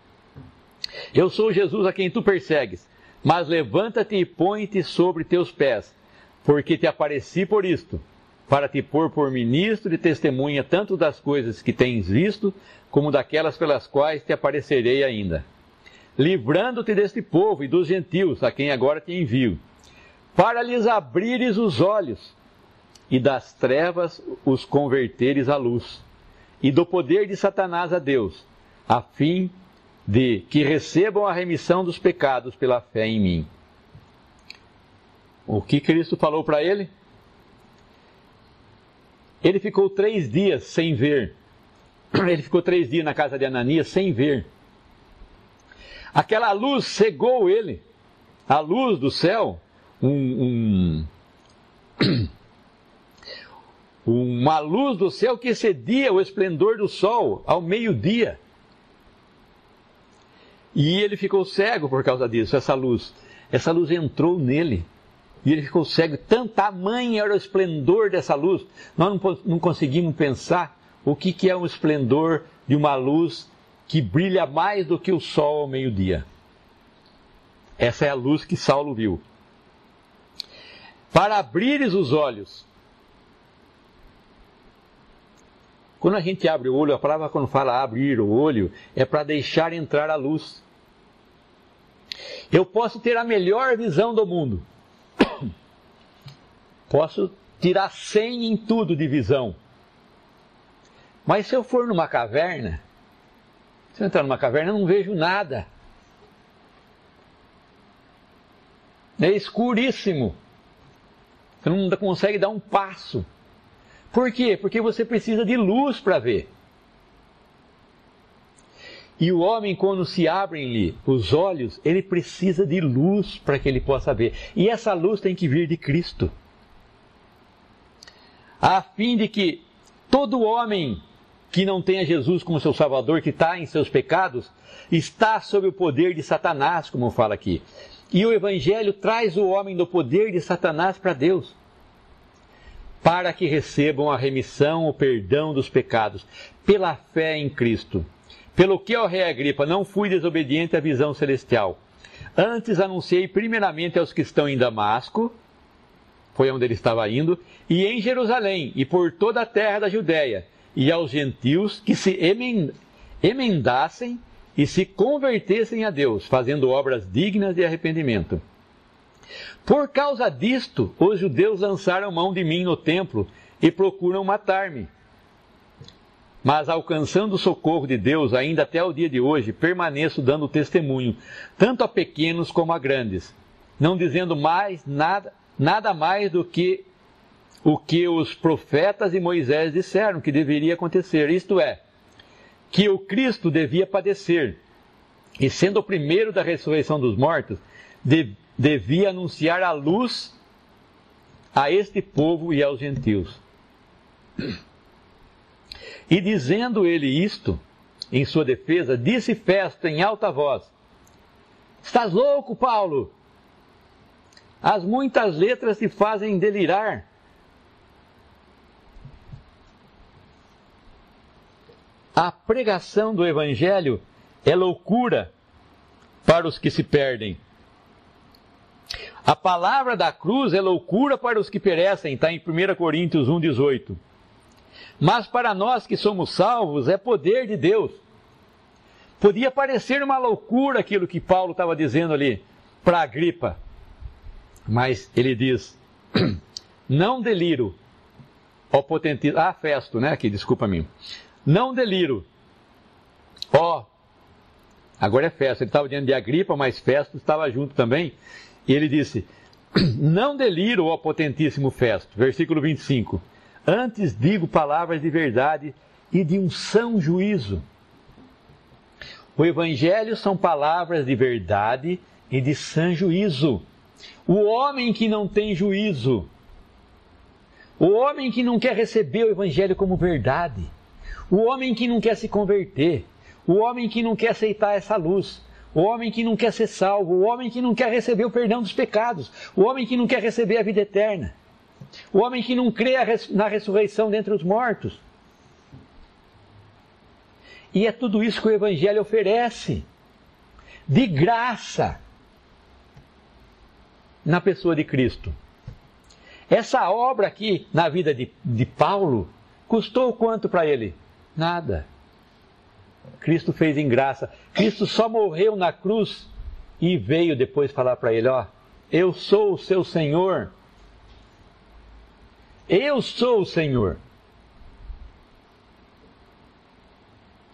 Eu sou Jesus a quem tu persegues, mas levanta-te e põe-te sobre teus pés, porque te apareci por isto, para te pôr por ministro e testemunha tanto das coisas que tens visto, como daquelas pelas quais te aparecerei ainda, livrando-te deste povo e dos gentios, a quem agora te envio, para lhes abrires os olhos, e das trevas os converteres à luz, e do poder de Satanás a Deus, a fim de que recebam a remissão dos pecados pela fé em mim. O que Cristo falou para ele? Ele ficou 3 dias sem ver. Ele ficou 3 dias na casa de Ananias sem ver. Aquela luz cegou ele. A luz do céu, uma luz do céu que excedia o esplendor do sol ao meio-dia. E ele ficou cego por causa disso, essa luz entrou nele. E ele ficou cego. Tamanho era o esplendor dessa luz. Nós não conseguimos pensar o que é um esplendor de uma luz que brilha mais do que o sol ao meio-dia. Essa é a luz que Saulo viu. Para abrires os olhos. Quando a gente abre o olho, a palavra quando fala abrir o olho, é para deixar entrar a luz. Eu posso ter a melhor visão do mundo. Posso tirar 100 em tudo de visão. Mas se eu for numa caverna, se eu entrar numa caverna, eu não vejo nada. É escuríssimo. Você não consegue dar um passo. Por quê? Porque você precisa de luz para ver. E o homem, quando se abrem-lhe os olhos, ele precisa de luz para que ele possa ver. E essa luz tem que vir de Cristo. A fim de que todo homem que não tenha Jesus como seu Salvador, que está em seus pecados, está sob o poder de Satanás, como fala aqui. E o Evangelho traz o homem do poder de Satanás para Deus, para que recebam a remissão, o perdão dos pecados, pela fé em Cristo. Pelo que, ó rei Agripa, não fui desobediente à visão celestial. Antes anunciei primeiramente aos que estão em Damasco, foi onde ele estava indo, e em Jerusalém, e por toda a terra da Judéia, e aos gentios que se emendassem e se convertessem a Deus, fazendo obras dignas de arrependimento. Por causa disto, os judeus lançaram mão de mim no templo e procuram matar-me. Mas alcançando o socorro de Deus, ainda até o dia de hoje, permaneço dando testemunho, tanto a pequenos como a grandes, não dizendo mais nada mais do que o que os profetas e Moisés disseram que deveria acontecer, isto é, que o Cristo devia padecer, e sendo o primeiro da ressurreição dos mortos, devia anunciar a luz a este povo e aos gentios. E dizendo ele isto, em sua defesa, disse Festo em alta voz: estás louco, Paulo? As muitas letras te fazem delirar. A pregação do Evangelho é loucura para os que se perdem. A palavra da cruz é loucura para os que perecem, está em 1 Coríntios 1,18. Mas para nós que somos salvos, é poder de Deus. Podia parecer uma loucura aquilo que Paulo estava dizendo ali para Agripa. Mas ele diz: não deliro, ó potentíssimo... Festo, né? Aqui, desculpa-me. Não deliro, agora é Festo. Ele estava diante de Agripa, mas Festo estava junto também. E ele disse: não deliro, ó potentíssimo Festo. Versículo 25. Antes digo palavras de verdade e de um são juízo. O Evangelho são palavras de verdade e de sã juízo. O homem que não tem juízo, o homem que não quer receber o Evangelho como verdade, o homem que não quer se converter, o homem que não quer aceitar essa luz, o homem que não quer ser salvo, o homem que não quer receber o perdão dos pecados, o homem que não quer receber a vida eterna, o homem que não crê na ressurreição dentre os mortos. E é tudo isso que o Evangelho oferece, de graça, na pessoa de Cristo. Essa obra aqui, na vida de Paulo, custou quanto para ele? Nada. Cristo fez em graça. Cristo só morreu na cruz e veio depois falar para ele: eu sou o seu Senhor. Eu sou o Senhor.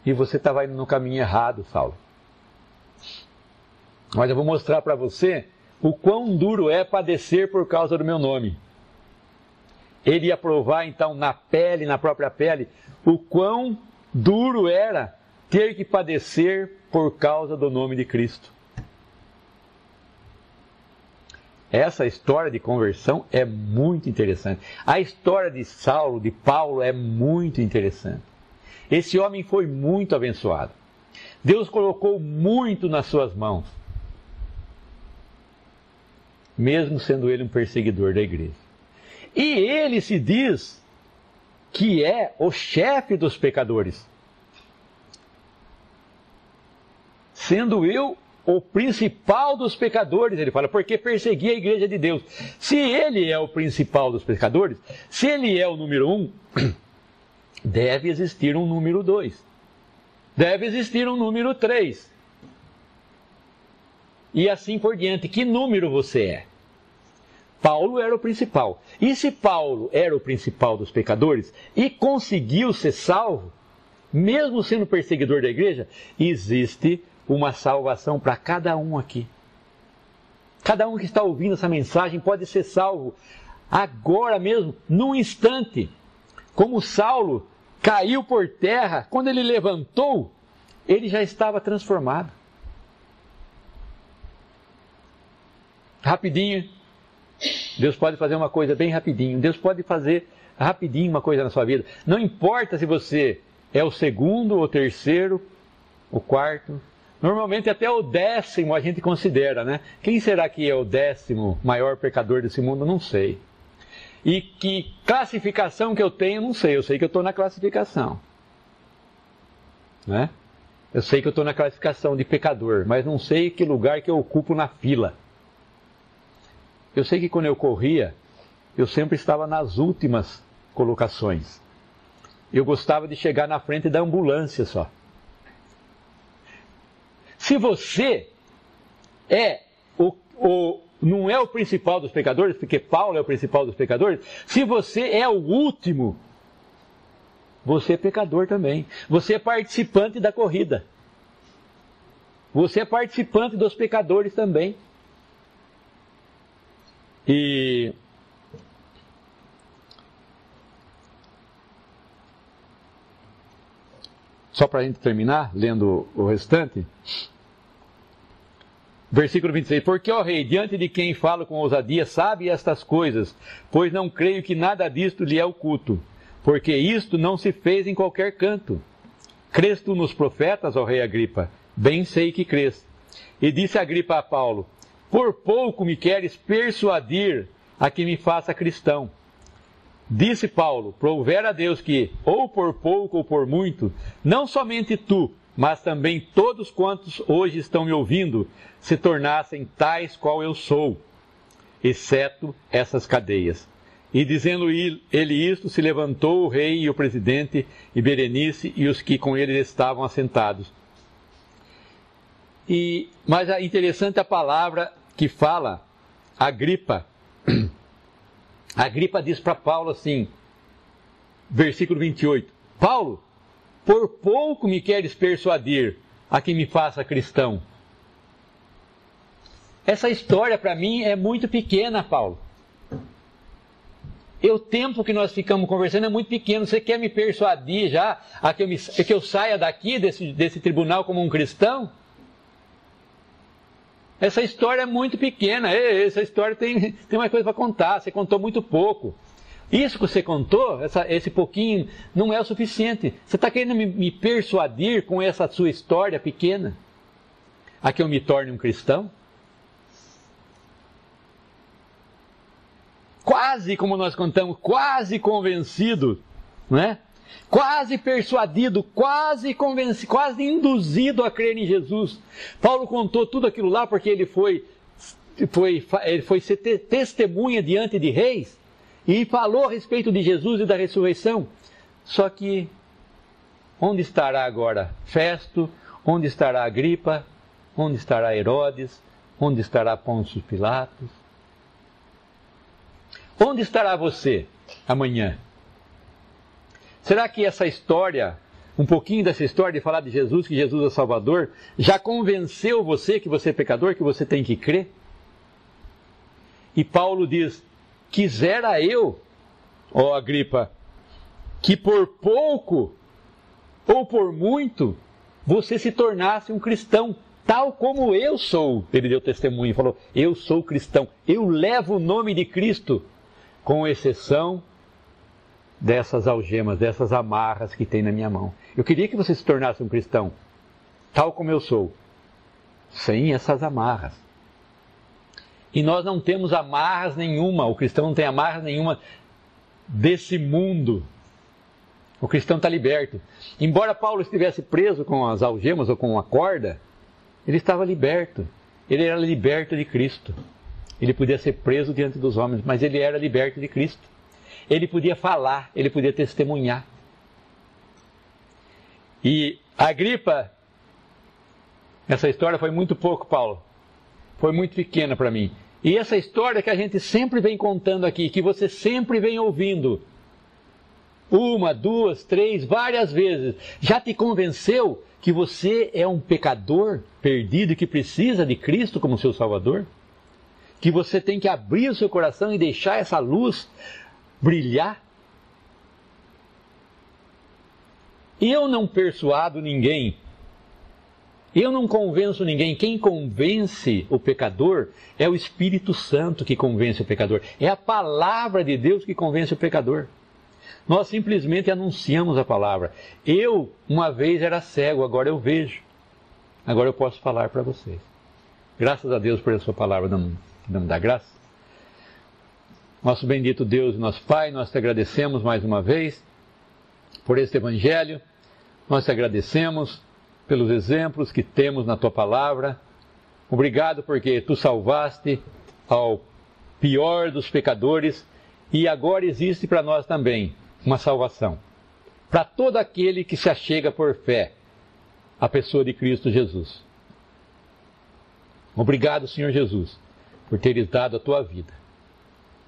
E você estava indo no caminho errado, Saulo. Mas eu vou mostrar para você o quão duro é padecer por causa do meu nome. Ele ia provar então na própria pele, o quão duro era ter que padecer por causa do nome de Cristo. Essa história de conversão é muito interessante. A história de Saulo, de Paulo, é muito interessante. Esse homem foi muito abençoado. Deus colocou muito nas suas mãos, mesmo sendo ele um perseguidor da igreja. E ele se diz que é o chefe dos pecadores, sendo eu o principal dos pecadores, ele fala, porque persegui a igreja de Deus. Se ele é o principal dos pecadores, se ele é o número 1, deve existir um número 2, deve existir um número 3, e assim por diante. Que número você é? Paulo era o principal. E se Paulo era o principal dos pecadores e conseguiu ser salvo, mesmo sendo perseguidor da igreja, existe uma salvação para cada um aqui. Cada um que está ouvindo essa mensagem pode ser salvo agora mesmo, num instante. Como Saulo caiu por terra, quando ele levantou, ele já estava transformado. Rapidinho, Deus pode fazer uma coisa bem rapidinho. Deus pode fazer rapidinho uma coisa na sua vida. Não importa se você é o segundo, o terceiro, o quarto. Normalmente até o 10º a gente considera, né? Quem será que é o 10º maior pecador desse mundo? Não sei. E que classificação que eu tenho? Não sei. Eu sei que eu estou na classificação, né? Eu sei que eu estou na classificação de pecador, mas não sei que lugar que eu ocupo na fila. Eu sei que quando eu corria, eu sempre estava nas últimas colocações. Eu gostava de chegar na frente da ambulância só. Se você não é o principal dos pecadores, porque Paulo é o principal dos pecadores, se você é o último, você é pecador também. Você é participante da corrida. Você é participante dos pecadores também. E só para a gente terminar, lendo o restante, versículo 26, porque, ó rei, diante de quem falo com ousadia, sabe estas coisas, pois não creio que nada disto lhe é oculto. porque isto não se fez em qualquer canto. Crês tu nos profetas, ó rei Agripa? Bem sei que crês. E disse Agripa a Paulo: por pouco me queres persuadir a que me faça cristão. Disse Paulo: provera a Deus que, ou por pouco ou por muito, não somente tu, mas também todos quantos hoje estão me ouvindo, se tornassem tais qual eu sou, exceto essas cadeias. E dizendo ele isto, se levantou o rei e o presidente, e Berenice e os que com ele estavam assentados. Mas é interessante a palavra que fala, Agripa. Agripa diz para Paulo assim, versículo 28, Paulo, por pouco me queres persuadir a que me faça cristão. Essa história para mim é muito pequena, Paulo. E o tempo que nós ficamos conversando é muito pequeno. Você quer me persuadir já a que eu saia daqui desse tribunal como um cristão? Essa história é muito pequena. Essa história tem mais coisa para contar. Você contou muito pouco. Isso que você contou, esse pouquinho, não é o suficiente. Você está querendo me persuadir com essa sua história pequena a que eu me torne um cristão? Quase, como nós contamos, quase convencido, né? Quase persuadido, quase convencido, quase induzido a crer em Jesus. Paulo contou tudo aquilo lá porque ele foi ser testemunha diante de reis e falou a respeito de Jesus e da ressurreição. Só que, onde estará agora Festo? Onde estará Agripa? Onde estará Herodes? Onde estará Pôncio Pilatos? Onde estará você amanhã? Será que essa história, um pouquinho dessa história de falar de Jesus, que Jesus é Salvador, já convenceu você que você é pecador, que você tem que crer? E Paulo diz, quisera eu, ó Agripa, que por pouco ou por muito você se tornasse um cristão, tal como eu sou. Ele deu testemunho e falou, eu sou cristão, eu levo o nome de Cristo, com exceção dessas algemas, dessas amarras que tem na minha mão. Eu queria que você se tornasse um cristão, tal como eu sou, sem essas amarras. E nós não temos amarras nenhuma, o cristão não tem amarras nenhuma desse mundo. O cristão está liberto. Embora Paulo estivesse preso com as algemas ou com a corda, ele estava liberto. Ele era liberto de Cristo. Ele podia ser preso diante dos homens, mas ele era liberto de Cristo. Ele podia falar, ele podia testemunhar. E Agripa, essa história foi muito pouco, Paulo. Foi muito pequena para mim. E essa história que a gente sempre vem contando aqui, que você sempre vem ouvindo, uma, duas, três, várias vezes, já te convenceu que você é um pecador perdido e que precisa de Cristo como seu Salvador? Que você tem que abrir o seu coração e deixar essa luz brilhar? Eu não persuado ninguém. Eu não convenço ninguém. Quem convence o pecador é o Espírito Santo que convence o pecador. É a palavra de Deus que convence o pecador. Nós simplesmente anunciamos a palavra. Eu, uma vez, era cego, agora eu vejo. Agora eu posso falar para vocês. Graças a Deus por essa palavra não me dá graça. Nosso bendito Deus e nosso Pai, nós te agradecemos mais uma vez por este Evangelho. Nós te agradecemos pelos exemplos que temos na tua palavra. Obrigado porque tu salvaste ao pior dos pecadores e agora existe para nós também uma salvação. Para todo aquele que se achega por fé à pessoa de Cristo Jesus. Obrigado, Senhor Jesus, por teres dado a tua vida.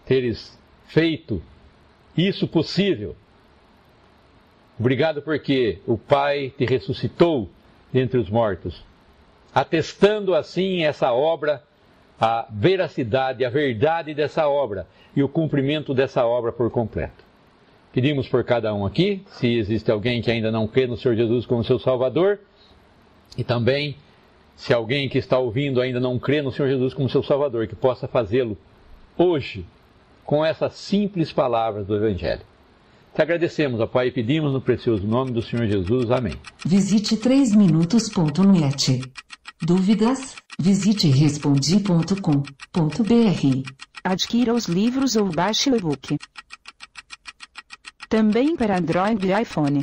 Teres feito isso possível. Obrigado porque o Pai te ressuscitou dentre os mortos, atestando assim essa obra, a veracidade, a verdade dessa obra e o cumprimento dessa obra por completo. Pedimos por cada um aqui, se existe alguém que ainda não crê no Senhor Jesus como seu Salvador, e também se alguém que está ouvindo ainda não crê no Senhor Jesus como seu Salvador, que possa fazê-lo hoje, com essas simples palavras do Evangelho. Te agradecemos, ó Pai, e pedimos no precioso nome do Senhor Jesus. Amém. Visite 3minutos.net. Dúvidas? Visite respondi.com.br. Adquira os livros ou baixe o e-book. Também para Android e iPhone.